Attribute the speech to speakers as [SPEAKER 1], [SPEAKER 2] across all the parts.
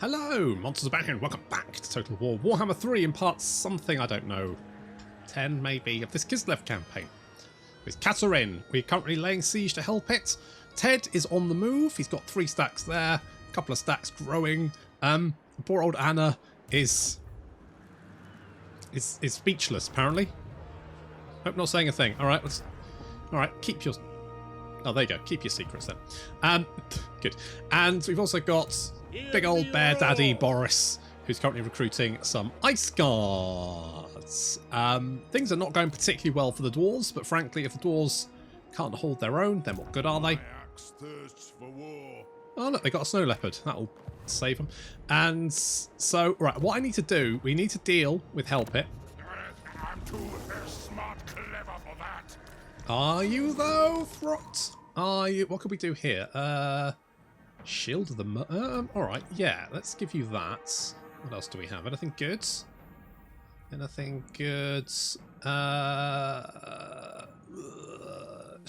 [SPEAKER 1] Hello, monsters are back and welcome back to Total War Warhammer 3 in part something, I don't know, 10 maybe, of this Kislev campaign. With Katarin, we're currently laying siege to Hell Pit. Ted is on the move, he's got 3 stacks there, a couple of stacks growing. Poor old Anna is speechless apparently. Hope not saying a thing. Alright, keep your... Oh, there you go, keep your secrets then. Good. And we've also got big old bear daddy Boris, who's currently recruiting some ice guards. Things are not going particularly well for the dwarves, but frankly, if the dwarves can't hold their own, then what good are they? Oh look, they got a snow leopard. That'll save them. And so, right, what I need to do, we need to deal with Hell Pit.
[SPEAKER 2] I'm too smart, clever for that.
[SPEAKER 1] Are you though, Throt? Are you? What could we do here? Shield of the... alright, yeah, let's give you that. What else do we have? Anything good? Anything good?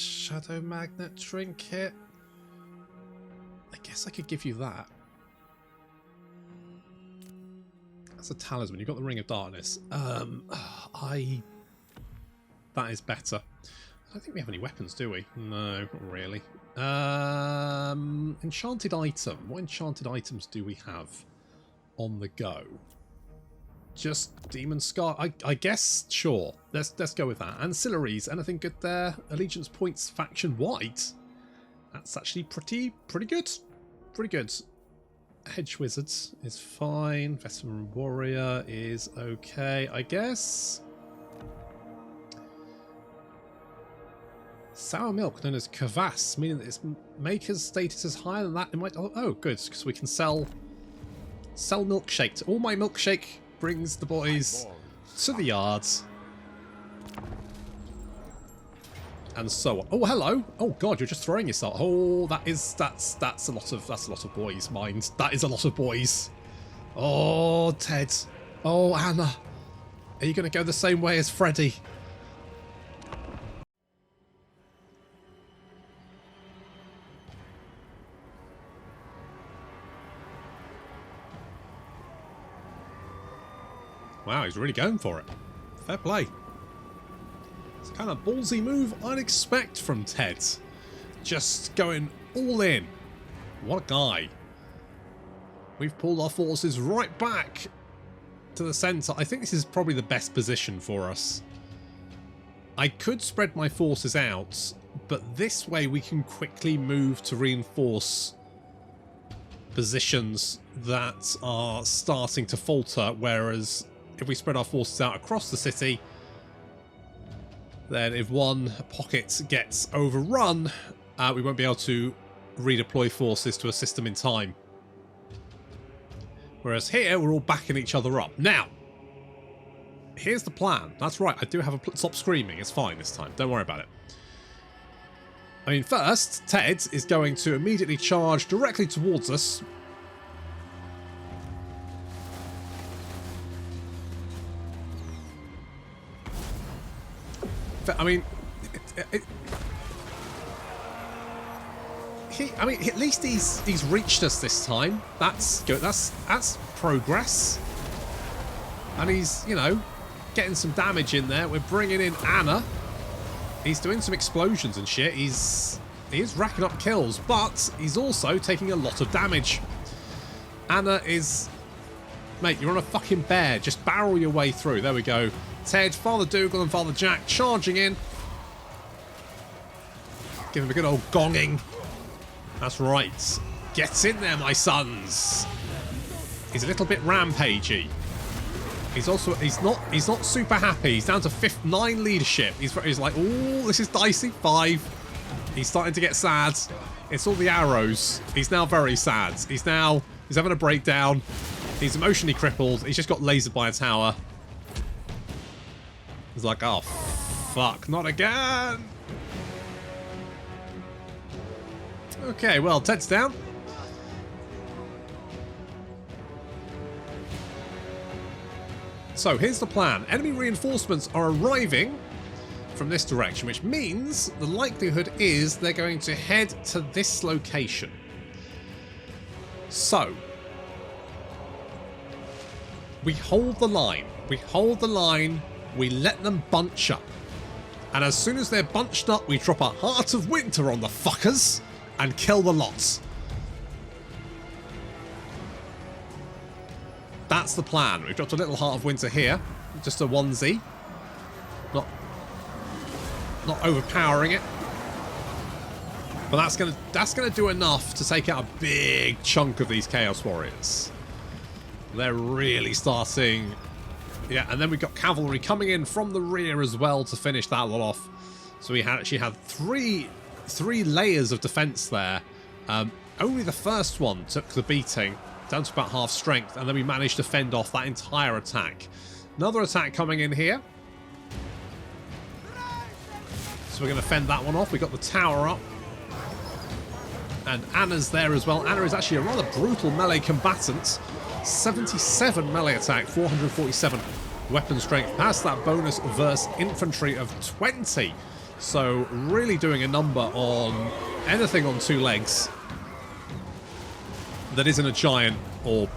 [SPEAKER 1] Shadow Magnet Trinket? I guess I could give you that. That's a talisman. You've got the Ring of Darkness. That is better. I don't think we have any weapons, do we? No, not really. Enchanted item. What enchanted items do we have on the go? Just Demon Scar. I guess, sure. Let's go with that. Ancillaries. Anything good there? Allegiance points faction white. That's actually pretty good. Pretty good. Hedge Wizards is fine. Veteran Warrior is okay, I guess. Sour milk known as kvass, meaning that its maker's status is higher than that. It might. Oh, good, because we can sell milkshake. All my milkshake brings the boys to the yards, and so on. Oh, hello. Oh God, you're just throwing yourself. Oh, that's a lot of boys. Mind, that is a lot of boys. Oh, Ted. Oh, Anna. Are you going to go the same way as Freddy? Wow, he's really going for it. Fair play. It's a kind of ballsy move I'd expect from Ted. Just going all in. What a guy. We've pulled our forces right back to the centre. I think this is probably the best position for us. I could spread my forces out, but this way we can quickly move to reinforce positions that are starting to falter, whereas if we spread our forces out across the city, then if one pocket gets overrun, we won't be able to redeploy forces to assist them in time. Whereas here, we're all backing each other up. Now, here's the plan. That's right, I do have a... Stop screaming, it's fine this time. Don't worry about it. I mean, first, Ted is going to immediately charge directly towards us. I mean, at least he's reached us this time. That's good. That's progress. And he's, you know, getting some damage in there. We're bringing in Anna. He's doing some explosions and shit. He is racking up kills, but he's also taking a lot of damage. Anna is... Mate, you're on a fucking bear. Just barrel your way through. There we go. Ted, Father Dougal and Father Jack charging in. Give him a good old gonging. That's right. Get in there, my sons. He's a little bit rampagey. He's not super happy. He's down to 9 leadership. He's like, oh, this is dicey. 5. He's starting to get sad. It's all the arrows. He's now very sad. He's having a breakdown. He's emotionally crippled. He's just got lasered by a tower. He's like, oh, fuck, not again. Okay, well, Ted's down. So, here's the plan. Enemy reinforcements are arriving from this direction, which means the likelihood is they're going to head to this location. So, we hold the line. We hold the line. We let them bunch up. And as soon as they're bunched up, we drop a Heart of Winter on the fuckers and kill the lots. That's the plan. We've dropped a little Heart of Winter here. Just a onesie. Not overpowering it. But that's gonna do enough to take out a big chunk of these Chaos Warriors. They're really starting. Yeah, and then we've got cavalry coming in from the rear as well to finish that lot off. So we actually had three layers of defense there. Only the first one took the beating, down to about half strength, and then we managed to fend off that entire attack. Another attack coming in here. So we're going to fend that one off. We got the tower up. And Anna's there as well. Anna is actually a rather brutal melee combatant. 77 melee attack, 447 weapon strength. Past that bonus versus infantry of 20. So really doing a number on anything on two legs that isn't a giant or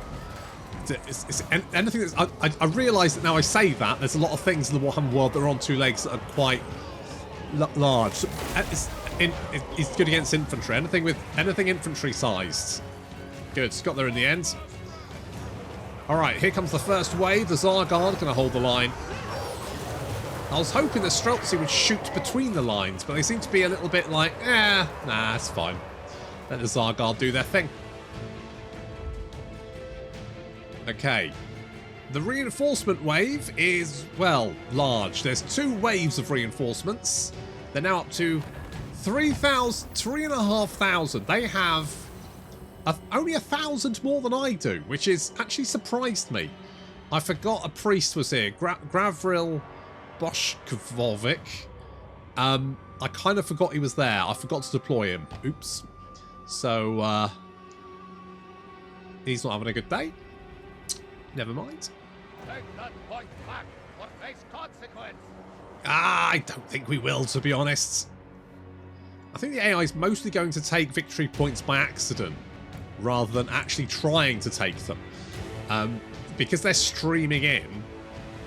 [SPEAKER 1] it's anything that's... I realise that now I say that there's a lot of things in the Warhammer world that are on two legs that are quite large. So it's good against infantry. Anything infantry sized. Good. Got there in the end. Alright, here comes the first wave. The Zargard going to hold the line. I was hoping the Streltsy would shoot between the lines, but they seem to be a little bit like, nah, it's fine. Let the Zargard do their thing. Okay. The reinforcement wave is, well, large. There's 2 waves of reinforcements. They're now up to 3,500. They have only 1,000 more than I do, which is actually surprised me. I forgot a priest was here. Gavril Boshkovic. I kind of forgot he was there. I forgot to deploy him. Oops. So, he's not having a good day. Never mind.
[SPEAKER 2] Take that point back or face consequence.
[SPEAKER 1] I don't think we will, to be honest. I think the AI is mostly going to take victory points by accident rather than actually trying to take them. Because they're streaming in,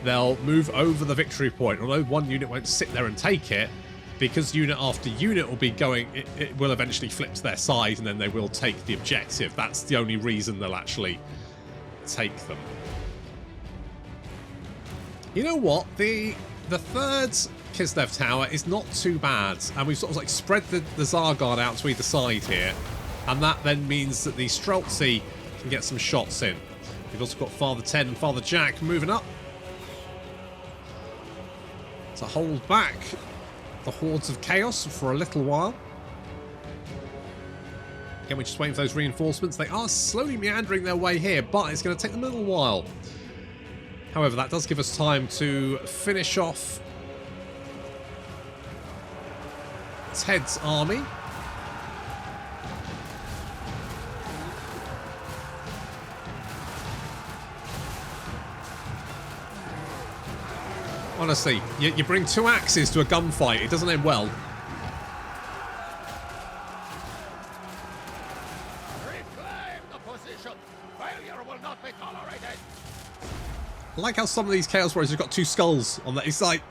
[SPEAKER 1] they'll move over the victory point, although one unit won't sit there and take it, because unit after unit will be going, it will eventually flip to their side and then they will take the objective. That's the only reason they'll actually take them. You know what? The third Kislev Tower is not too bad, and we've sort of like spread the Zargard out to either side here, and that then means that the Streltsy can get some shots in. We've also got Father Ted and Father Jack moving up to hold back the hordes of chaos for a little while. Again, we're just waiting for those reinforcements. They are slowly meandering their way here, but it's going to take them a little while. However, that does give us time to finish off Ted's army. Honestly, you bring 2 axes to a gunfight, it doesn't end well.
[SPEAKER 2] Reclaim the position. Failure will not be tolerated.
[SPEAKER 1] I like how some of these Chaos Warriors have got 2 skulls on that. It's like,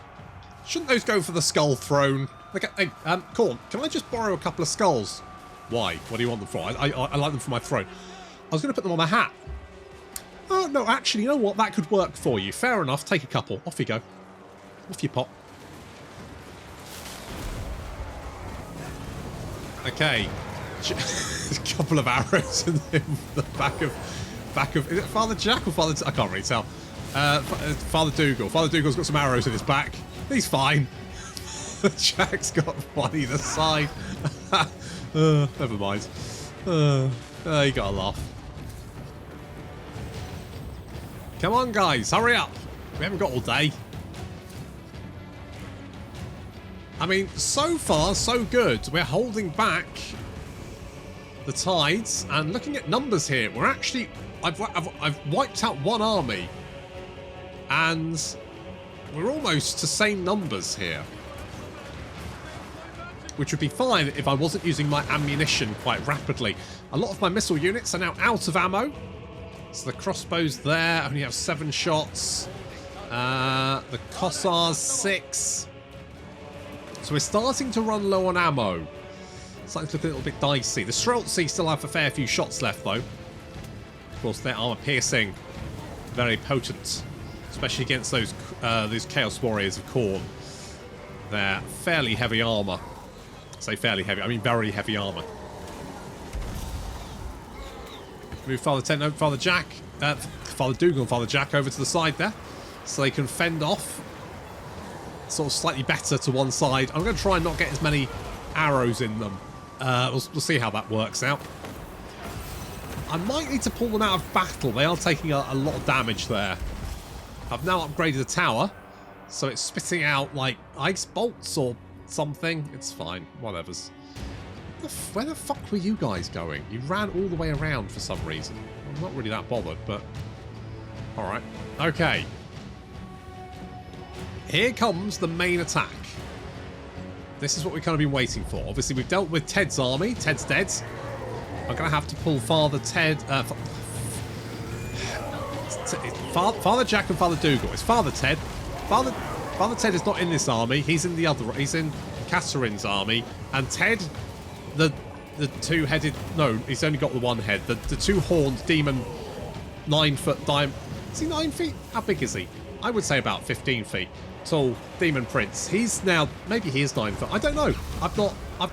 [SPEAKER 1] shouldn't those go for the skull throne? Like, hey, Corn, can I just borrow a couple of skulls? Why? What do you want them for? I like them for my throne. I was going to put them on my hat. Oh, no, actually, you know what? That could work for you. Fair enough. Take a couple. Off you go. Off you pop. Okay. A couple of arrows in the back of... Is it Father Jack or Father... I can't really tell. Father Dougal. Father Dougal's got some arrows in his back. He's fine. Jack's got one either side. Never mind. You gotta laugh. Come on, guys. Hurry up. We haven't got all day. I mean, so far, so good. We're holding back the tides. And looking at numbers here, we're actually... I've wiped out one army. And we're almost to same numbers here. Which would be fine if I wasn't using my ammunition quite rapidly. A lot of my missile units are now out of ammo. So the crossbows there only have 7 shots. The Kossars 6. So we're starting to run low on ammo. Starting to look a little bit dicey. The Streltsy still have a fair few shots left though. Of course, their armor piercing, very potent, especially against those Chaos Warriors of Khorne. They're fairly heavy armor. I say fairly heavy, I mean very heavy armor. Move Father Ted, no, Father Jack, Father Dougal and Father Jack over to the side there, so they can fend off sort of slightly better to one side. I'm going to try and not get as many arrows in them. We'll see how that works out. I might need to pull them out of battle. They are taking a lot of damage there. I've now upgraded the tower, so it's spitting out like ice bolts or something. It's fine, whatever's. Where the fuck were you guys going? You ran all the way around for some reason. I'm not really that bothered, but alright. Okay. Here comes the main attack. This is what we've kind of been waiting for. Obviously, we've dealt with Ted's army. Ted's dead. I'm going to have to pull Father Ted... Father Jack and Father Dougal. It's Father Ted. Father Ted is not in this army. He's in the other... He's in Katarin's army. And Ted... The two-headed... No, he's only got the one head. The two-horned demon 9-foot Daemon... Is he 9 feet? How big is he? I would say about 15 feet tall demon prince. He's now... Maybe he is 9 foot. I don't know. I've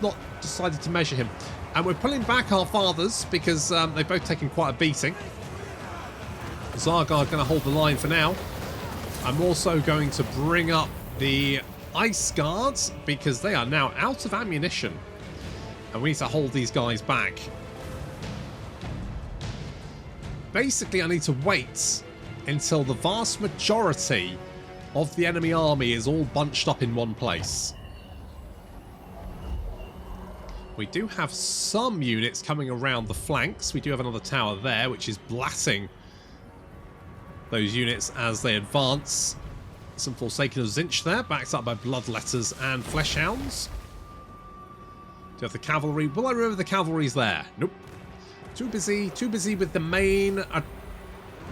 [SPEAKER 1] not decided to measure him. And we're pulling back our fathers because they've both taken quite a beating. Zargard going to hold the line for now. I'm also going to bring up the Ice Guards because they are now out of ammunition. And we need to hold these guys back. Basically, I need to wait until the vast majority of the enemy army is all bunched up in one place. We do have some units coming around the flanks. We do have another tower there, which is blatting those units as they advance. Some Forsaken of Zinch there, backed up by Bloodletters and Fleshhounds. Do you have the cavalry? Will I remember the cavalry's there? Nope. Too busy with the main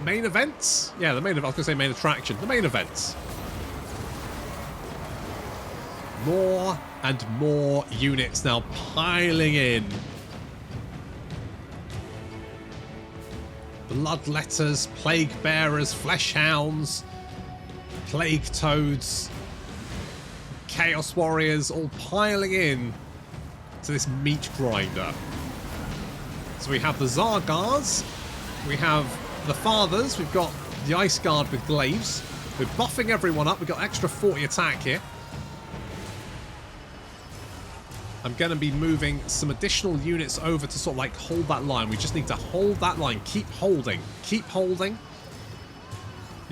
[SPEAKER 1] event? Yeah, the main event. I was going to say main attraction. The main event. More and more units now piling in. Bloodletters, Plague Bearers, Fleshhounds, Plague Toads, Chaos Warriors, all piling in to this meat grinder. So we have the Zargars, we have the Fathers, we've got the Ice Guard with glaives. We're buffing everyone up, we've got extra 40 attack here. I'm going to be moving some additional units over to sort of like hold that line. We just need to hold that line. Keep holding. Keep holding.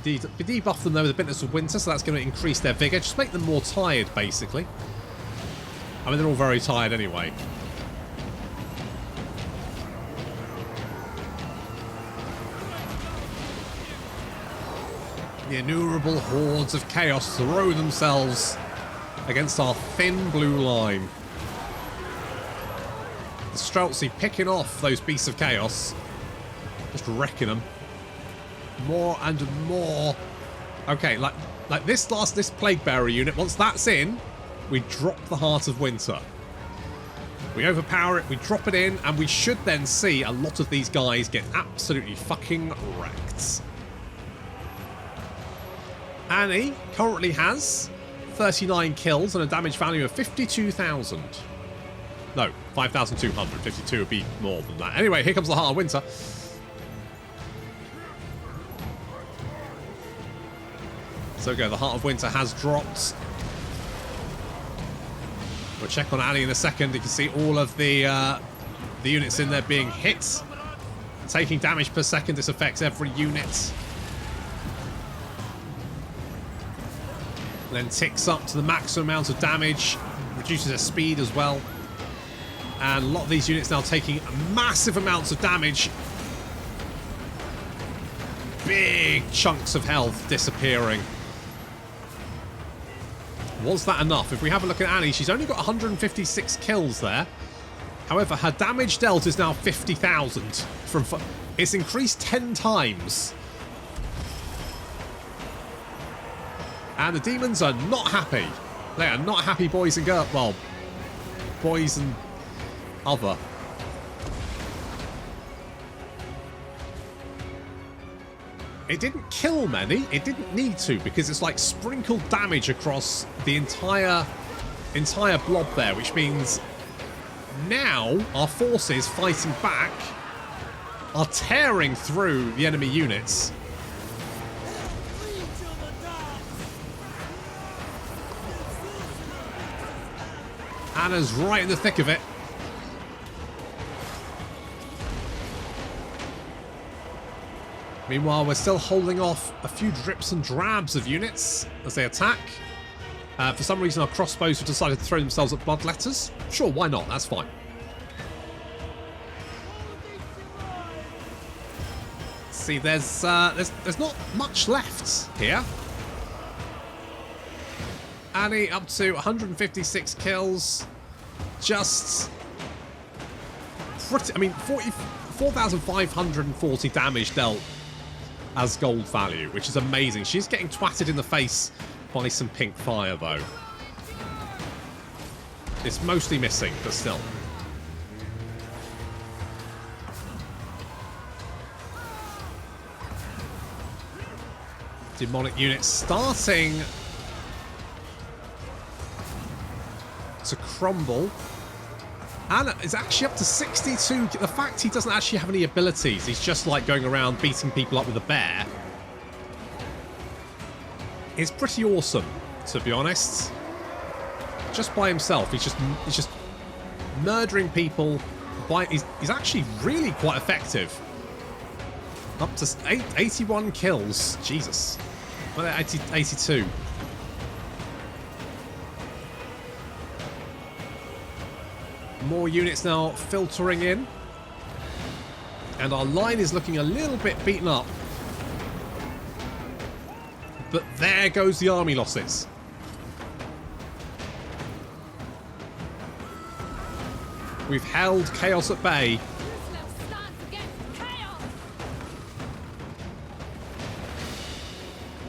[SPEAKER 1] We debuff them though with a Bitterness of Winter, so that's going to increase their vigor. Just make them more tired, basically. I mean, they're all very tired anyway. The innumerable hordes of chaos throw themselves against our thin blue line. The Streltsy picking off those beasts of chaos. Just wrecking them. More and more. Okay, like this Plague Bearer unit, once that's in, we drop the Heart of Winter. We overpower it, we drop it in, and we should then see a lot of these guys get absolutely fucking wrecked. Annie currently has 39 kills and a damage value of 52,000. No, 5,200. 52 would be more than that. Anyway, here comes the Heart of Winter. So go, the Heart of Winter has dropped. We'll check on Annie in a second. You can see all of the units in there being hit. Taking damage per second. This affects every unit. Then ticks up to the maximum amount of damage. Reduces their speed as well. And a lot of these units now taking massive amounts of damage. Big chunks of health disappearing. Was that enough? If we have a look at Annie, she's only got 156 kills there. However, her damage dealt is now 50,000 from... It's increased 10 times. And the demons are not happy. They are not happy, boys and girls. Well, boys and other. It didn't kill many. It didn't need to, because it's like sprinkled damage across the entire blob there, which means now our forces fighting back are tearing through the enemy units. Anna's right in the thick of it. Meanwhile, we're still holding off a few drips and drabs of units as they attack. For some reason, our crossbows have decided to throw themselves at bloodletters. Sure, why not? That's fine. See, there's not much left here. Annie up to 156 kills. Just pretty, I mean, 4,540 damage dealt as gold value, which is amazing. She's getting twatted in the face by some pink fire, though. It's mostly missing, but still. Demonic units starting to crumble. Anna is actually up to 62. The fact he doesn't actually have any abilities, he's just like going around beating people up with a bear, is pretty awesome, to be honest. Just by himself, he's just murdering people. He's actually really quite effective. Up to 81 kills. Jesus. Well, 82. More units now filtering in. And our line is looking a little bit beaten up. But there goes the army losses. We've held chaos at bay.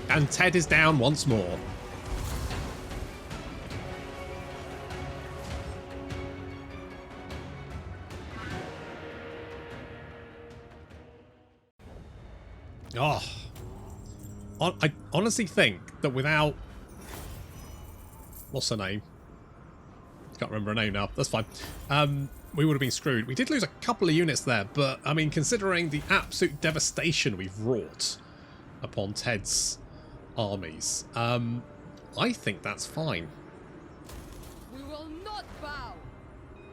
[SPEAKER 1] And Ted is down once more. Oh, I honestly think that without... What's her name? Can't remember her name now. That's fine. We would have been screwed. We did lose a couple of units there, but, I mean, considering the absolute devastation we've wrought upon Ted's armies, I think that's fine.
[SPEAKER 3] We will not bow.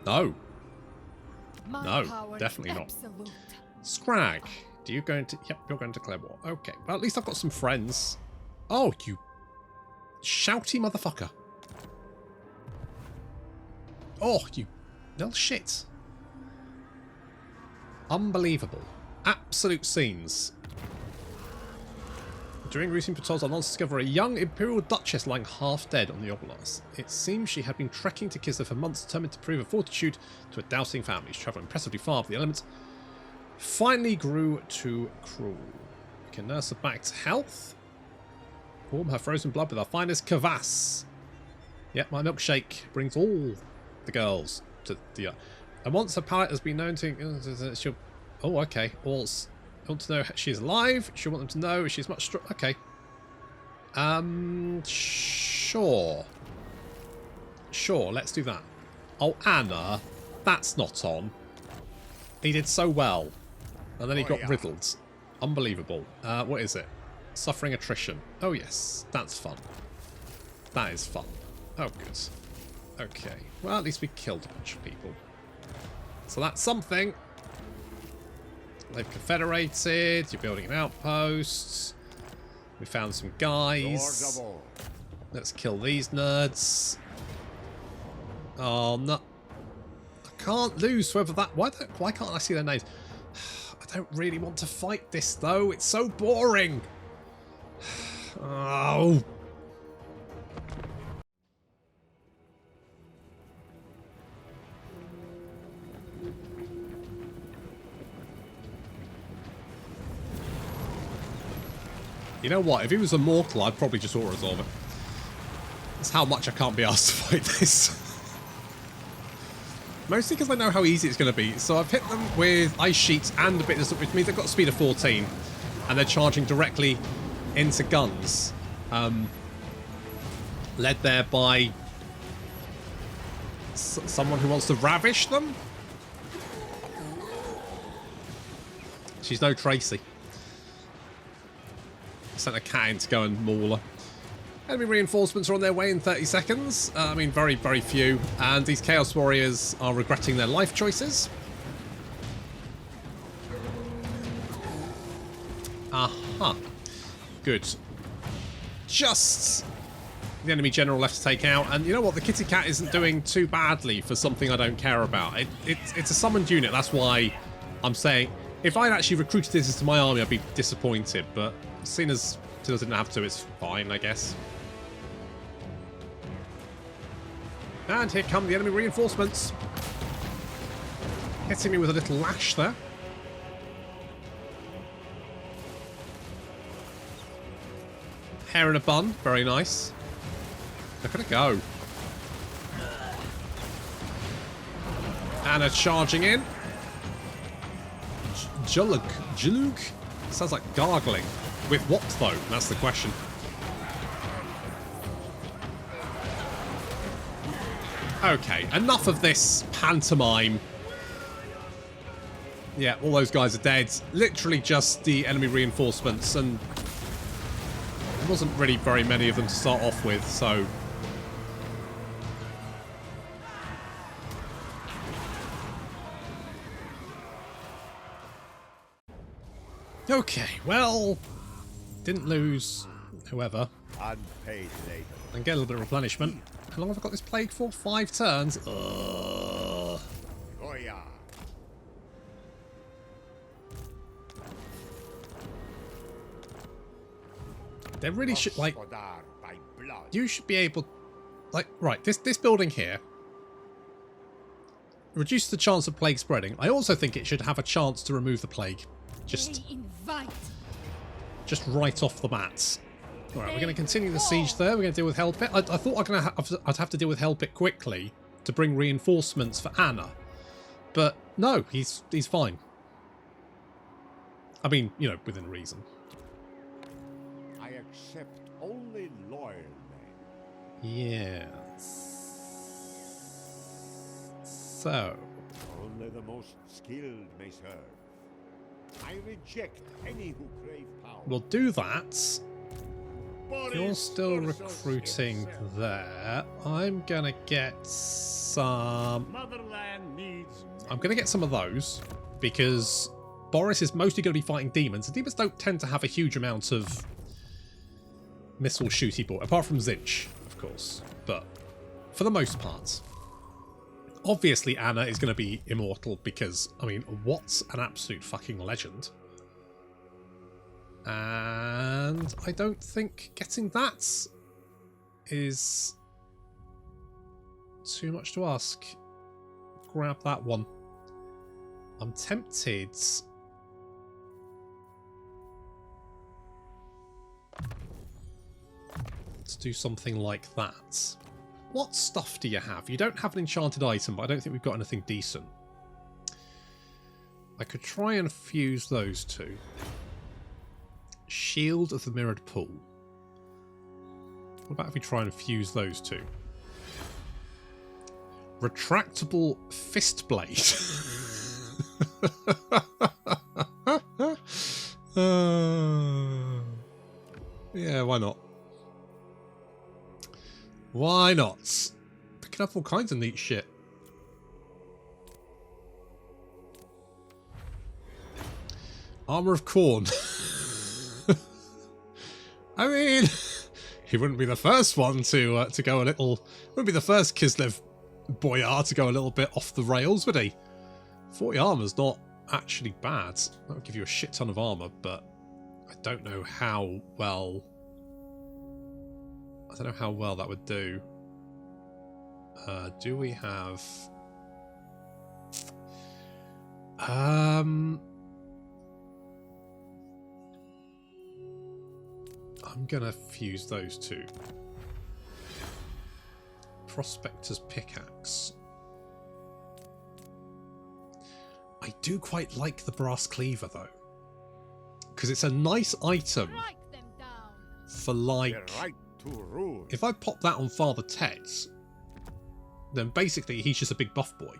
[SPEAKER 1] No.
[SPEAKER 3] My
[SPEAKER 1] No,
[SPEAKER 3] power
[SPEAKER 1] definitely not.
[SPEAKER 3] absolute.
[SPEAKER 1] Scrag. Do you going to... Yep, you're going to declare war. Okay. Well, at least I've got some friends. Oh, you shouty motherfucker. Oh, you little shit. Unbelievable. Absolute scenes. During routine patrols, our lads discover a young Imperial Duchess lying half dead on the Oblast. It seems she had been trekking to Kislev for months, determined to prove her fortitude to a doubting family. She travelled impressively far, but the element finally grew too cruel. We can nurse her back to health. Warm her frozen blood with our finest kvass. Yep, my milkshake brings all the girls to the... And once her palate has been known to... she'll... Oh, okay. Also, want to know she's alive. She'll want them to know she's much strong. Okay. Sure. Sure, let's do that. Oh, Anna. That's not on. He did so well. And then he got riddled. Unbelievable. What is it? Suffering attrition. Oh, yes. That's fun. That is fun. Oh, good. Okay. Well, at least we killed a bunch of people. So that's something. They've confederated. You're building an outpost. We found some guys. Let's kill these nerds. Oh, no. I can't lose whether that... Why can't I see their names? I don't really want to fight this, though. It's so boring. Oh. You know what? If he was immortal, I'd probably just auto-resolve it. That's how much I can't be asked to fight this. Mostly because I know how easy it's going to be. So I've hit them with ice sheets and a bit of stuff, which means they've got a speed of 14. And they're charging directly into guns. Led there by someone who wants to ravish them. She's no Tracy. Sent a cat in to go and maul her. Enemy reinforcements are on their way in 30 seconds. I mean, very, very few. And these Chaos Warriors are regretting their life choices. Aha. Good. Just the enemy general left to take out. And you know what? The kitty cat isn't doing too badly for something I don't care about. It's a summoned unit. That's why I'm saying if I'd actually recruited this into my army, I'd be disappointed. But seeing as Tiddles didn't have to, it's fine, I guess. And here come the enemy reinforcements. Hitting me with a little lash there. Hair in a bun, very nice. Look at it go. Anna charging in. Jaluk. Sounds like gargling. With what though? That's the question. Okay, enough of this pantomime. Yeah, all those guys are dead. Literally just the enemy reinforcements, and there wasn't really very many of them to start off with, so... Okay, well, didn't lose whoever.
[SPEAKER 2] Unpaid labor.
[SPEAKER 1] And get a little bit of replenishment. How long have I got this plague for? 5 turns? Ugh.
[SPEAKER 2] Oh yeah.
[SPEAKER 1] They really should, like,
[SPEAKER 2] By blood.
[SPEAKER 1] you should be able, like, right, this building here reduces the chance of plague spreading. I also think it should have a chance to remove the plague. Just right off the bat. Alright, we're going to continue the siege there. We're going to deal with Hellpit. I thought I'd have to deal with Hellpit quickly to bring reinforcements for Anna. But no, he's fine. I mean, you know, within reason.
[SPEAKER 2] I accept only loyal men.
[SPEAKER 1] Yes. So.
[SPEAKER 2] Only the most skilled may serve. I reject any who crave power.
[SPEAKER 1] We'll do that. You're still recruiting there. I'm gonna get some...
[SPEAKER 2] Motherland needs...
[SPEAKER 1] I'm gonna get some of those, because Boris is mostly going to be fighting demons, and demons don't tend to have a huge amount of missile shooty ball, apart from Zinch, of course, but for the most part. Obviously Anna is going to be immortal, because, I mean, what's an absolute fucking legend? And I don't think getting that is too much to ask. Grab that one. I'm tempted to do something like that. What stuff do you have? You don't have an enchanted item, but I don't think we've got anything decent. I could try and fuse those two. Shield of the Mirrored Pool. What about if we try and fuse those two? Retractable Fist Blade. Yeah, why not? Why not? Picking up all kinds of neat shit. Armor of Corn. I mean, he wouldn't be the first one to go a little... Wouldn't be the first Kislev Boyar to go a little bit off the rails, would he? 40 armor's not actually bad. That would give you a shit ton of armor, but I don't know how well... I don't know how well that would do. Do we have... I'm going to fuse those two. Prospector's pickaxe. I do quite like the brass cleaver though, because it's a nice item
[SPEAKER 3] Strike them down.
[SPEAKER 1] for like,
[SPEAKER 2] The right to rule.
[SPEAKER 1] if I pop that on Father Ted's, then basically he's just a big buff boy.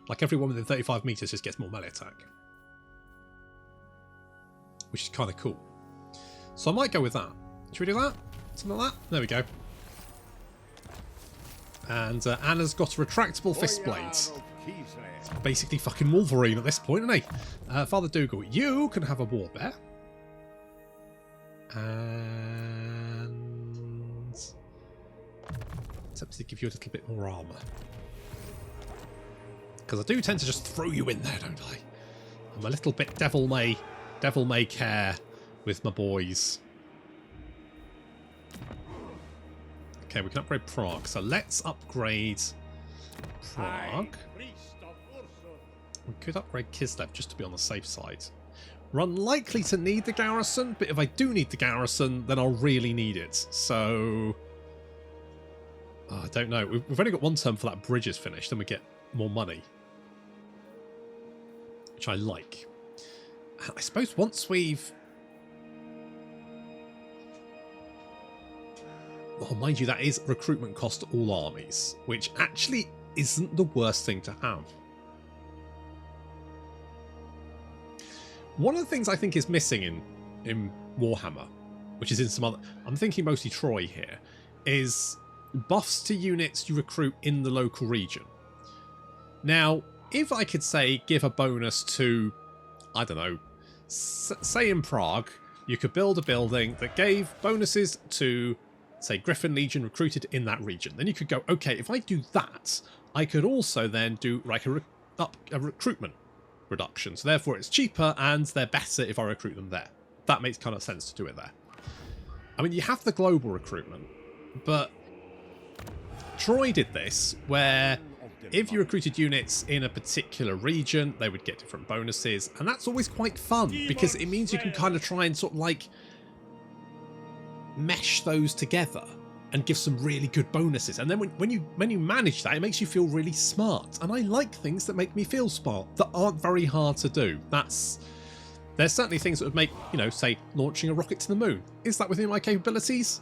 [SPEAKER 1] Like everyone within 35 meters just gets more melee attack, which is kind of cool. So I might go with that. Should we do that? Something like that? There we go. And Anna's got a retractable fist blade. Basically fucking Wolverine at this point, isn't he? Father Dougal, you can have a war bear. And tempted to give you a little bit more armour. Because I do tend to just throw you in there, don't I? I'm a little bit devil may care with my boys. Okay, we can upgrade Prague. So let's upgrade Prague. We could upgrade Kislev just to be on the safe side. We're unlikely to need the garrison, but if I do need the garrison, then I'll really need it. So I don't know. We've only got one term for that bridge is finished, then we get more money, which I like. I suppose once we've... Oh, mind you, that is recruitment cost to all armies, which actually isn't the worst thing to have. One of the things I think is missing in Warhammer, which is in some other... I'm thinking mostly Troy here, is buffs to units you recruit in the local region. Now, if I could say give a bonus to, I don't know, say in Prague, you could build a building that gave bonuses to, say, Griffin Legion recruited in that region. Then you could go, okay, if I do that, I could also then do like a recruitment reduction. So therefore it's cheaper and they're better if I recruit them there. That makes kind of sense to do it there. I mean, you have the global recruitment, but Troy did this where if you recruited units in a particular region, they would get different bonuses, and that's always quite fun because it means you can kind of try and sort of like mesh those together and give some really good bonuses. And then when you manage that, it makes you feel really smart. And I like things that make me feel smart that aren't very hard to do. There's certainly things that would make, you know, say launching a rocket to the moon. Is that within my capabilities?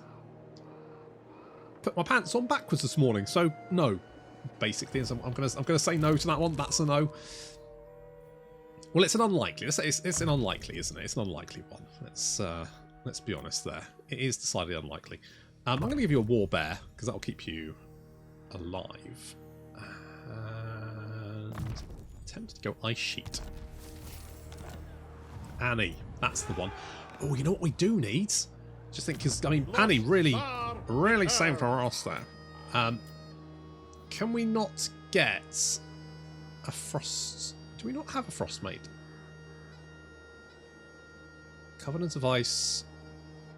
[SPEAKER 1] Put my pants on backwards this morning, so no. Basically, I'm gonna say no to that one. That's a no. Well, it's an unlikely. It's an unlikely, isn't it? It's an unlikely one. Let's be honest there. It is decidedly unlikely. I'm going to give you a war bear because that'll keep you alive. And tempted to go ice sheet. Annie, that's the one. Oh, you know what we do need? Just think, because I mean, Annie really saved our ass there. Can we not get a frost? Do we not have a frost mate? Covenant of Ice.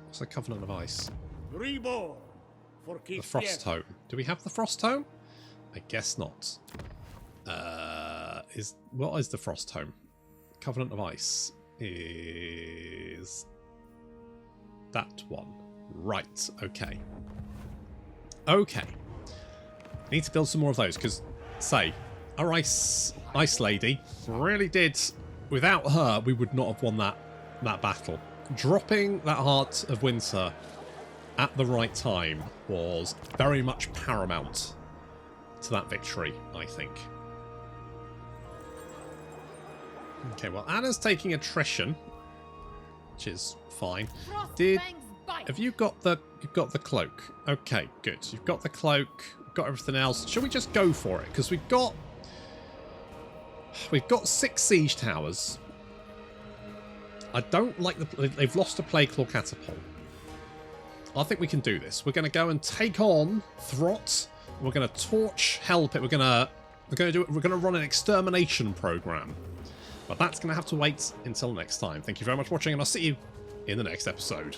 [SPEAKER 1] What's a Covenant of Ice?
[SPEAKER 2] Reborn for
[SPEAKER 1] The Frost Home. Do we have the Frost Home? I guess not. What is the Frost Home? Covenant of Ice is that one. Right, okay. Okay. Need to build some more of those because, say, our ice lady really did. Without her, we would not have won that battle. Dropping that Heart of Winter at the right time was very much paramount to that victory, I think. Okay, well, Anna's taking attrition, which is fine. Have you got the cloak? Okay, good. You've got the cloak. We've got everything else. Shall we just go for it? Because we've got 6 siege towers. I don't like they've lost a Plague Claw catapult. I think we can do this. We're going to go and take on Throt. We're going to torch Hellpit. We're going to run an extermination program. But that's going to have to wait until next time. Thank you very much for watching, and I'll see you in the next episode.